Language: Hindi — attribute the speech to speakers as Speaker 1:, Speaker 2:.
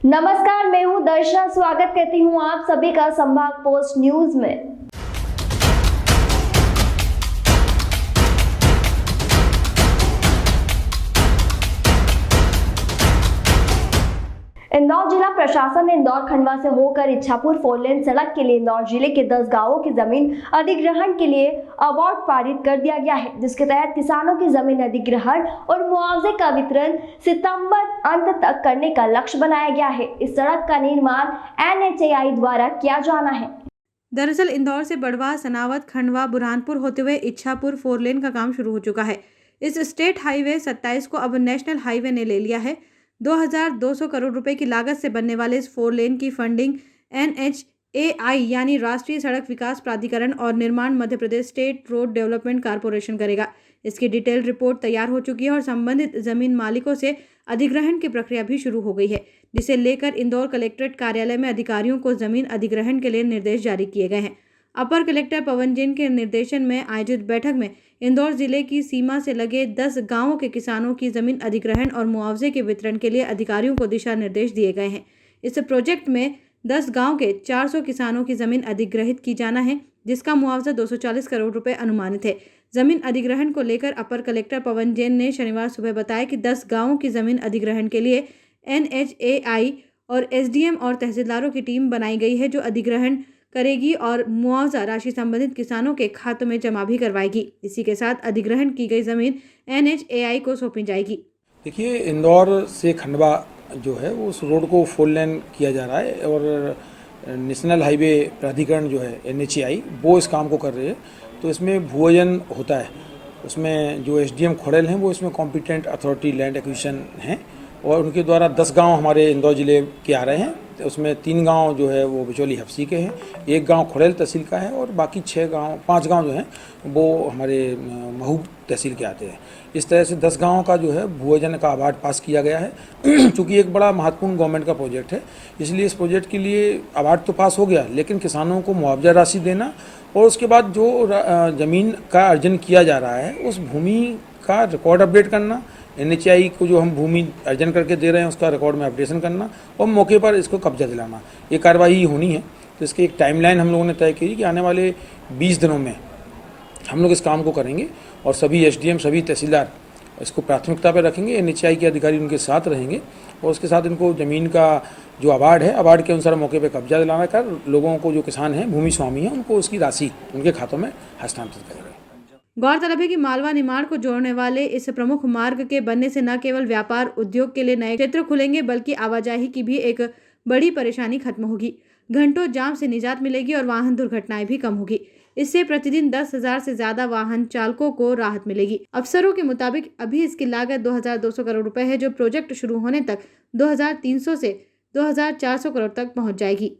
Speaker 1: नमस्कार, मैं हूं दर्शना। स्वागत करती हूं आप सभी का संभाग पोस्ट न्यूज में। इंदौर जिला प्रशासन ने इंदौर खंडवा से होकर इच्छापुर 4 लेन सड़क के लिए इंदौर जिले के 10 गांवों की जमीन अधिग्रहण के लिए अवार्ड पारित कर दिया गया है, जिसके तहत किसानों की जमीन अधिग्रहण और मुआवजे का वितरण सितंबर अंत तक करने का लक्ष्य बनाया गया है। इस सड़क का निर्माण NHAI द्वारा किया जाना है।
Speaker 2: दरअसल इंदौर से बड़वा, सनावद, खंडवा, बुरहानपुर होते हुए इच्छापुर 4 लेन का काम शुरू हो चुका है। इस स्टेट हाईवे 27 को अब नेशनल हाईवे ने ले लिया है। 2200 करोड़ रुपए की लागत से बनने वाले इस 4 लेन की फंडिंग NHAI यानी राष्ट्रीय सड़क विकास प्राधिकरण और निर्माण Madhya Pradesh state road development corporation करेगा। इसकी डिटेल रिपोर्ट तैयार हो चुकी है और संबंधित जमीन मालिकों से अधिग्रहण की प्रक्रिया भी शुरू हो गई है, जिसे लेकर इंदौर कलेक्ट्रेट कार्यालय में अधिकारियों को जमीन अधिग्रहण के लिए निर्देश जारी किए गए हैं। अपर कलेक्टर पवन जैन के निर्देशन में आयोजित बैठक में इंदौर जिले की सीमा से लगे 10 गांवों के किसानों की जमीन अधिग्रहण और मुआवजे के वितरण के लिए अधिकारियों को दिशा निर्देश दिए गए हैं। इस प्रोजेक्ट में 10 गांव के 400 किसानों की जमीन अधिग्रहित की जाना है, जिसका मुआवजा 240 करोड़ रुपए अनुमानित है। जमीन अधिग्रहण को लेकर अपर कलेक्टर पवन जैन ने शनिवार सुबह बताया कि 10 गांवों की जमीन अधिग्रहण के लिए NHAI और SDM और तहसीलदारों की टीम बनाई गई है, जो अधिग्रहण करेगी और मुआवजा राशि संबंधित किसानों के खातों में जमा भी करवाएगी। इसी के साथ अधिग्रहण की गई जमीन NHAI को सौंपी जाएगी।
Speaker 3: देखिए, इंदौर से खंडवा जो है वो उस रोड को 4 लेन किया जा रहा है और नेशनल हाईवे प्राधिकरण जो है NHAI वो इस काम को कर रही है। तो इसमें भूअर्जन होता है, उसमें जो SDM खोड़ेल हैं वो इसमें कॉम्पिटेंट अथॉरिटी लैंड एक्विजिशन हैं और उनके द्वारा 10 गांव हमारे इंदौर जिले के आ रहे हैं। तो उसमें 3 गांव जो है वो बिचौली हफ्सी के हैं, 1 गांव खोड़ेल तहसील का है और बाकी 5 गांव जो हैं वो हमारे महू तहसील के आते हैं। इस तरह से 10 गांवों का जो है भूअर्जन का अवार्ड पास किया गया है। चूँकि एक बड़ा महत्वपूर्ण गवर्नमेंट का प्रोजेक्ट है, इसलिए इस प्रोजेक्ट के लिए अवार्ड तो पास हो गया, लेकिन किसानों को मुआवजा राशि देना और उसके बाद जो ज़मीन का अर्जन किया जा रहा है उस भूमि का रिकॉर्ड अपडेट करना, NHAI को जो हम भूमि अर्जन करके दे रहे हैं उसका रिकॉर्ड में अपडेशन करना और मौके पर इसको कब्जा दिलाना, ये कार्रवाई होनी है। तो इसकी एक टाइमलाइन हम लोगों ने तय की कि आने वाले 20 दिनों में हम लोग इस काम को करेंगे और सभी SDM, सभी तहसीलदार इसको प्राथमिकता पर रखेंगे। NHAI के अधिकारी उनके साथ रहेंगे और उसके साथ इनको ज़मीन का जो अवार्ड है, अवार्ड के अनुसार मौके पर कब्जा दिलाना कर लोगों को, जो किसान हैं, भूमि स्वामी हैं, उनको उसकी राशि उनके खातों में हस्तांतरित करेंगे।
Speaker 2: गौरतलब है कि मालवा निमाड़ को जोड़ने वाले इस प्रमुख मार्ग के बनने से न केवल व्यापार उद्योग के लिए नए क्षेत्र खुलेंगे, बल्कि आवाजाही की भी एक बड़ी परेशानी खत्म होगी। घंटों जाम से निजात मिलेगी और वाहन दुर्घटनाएं भी कम होगी। इससे प्रतिदिन 10,000 से ज्यादा वाहन चालकों को राहत मिलेगी। अफसरों के मुताबिक अभी इसकी लागत 2200 करोड़ रुपए है, जो प्रोजेक्ट शुरू होने तक 2300 से 2400 करोड़ तक पहुंच जाएगी।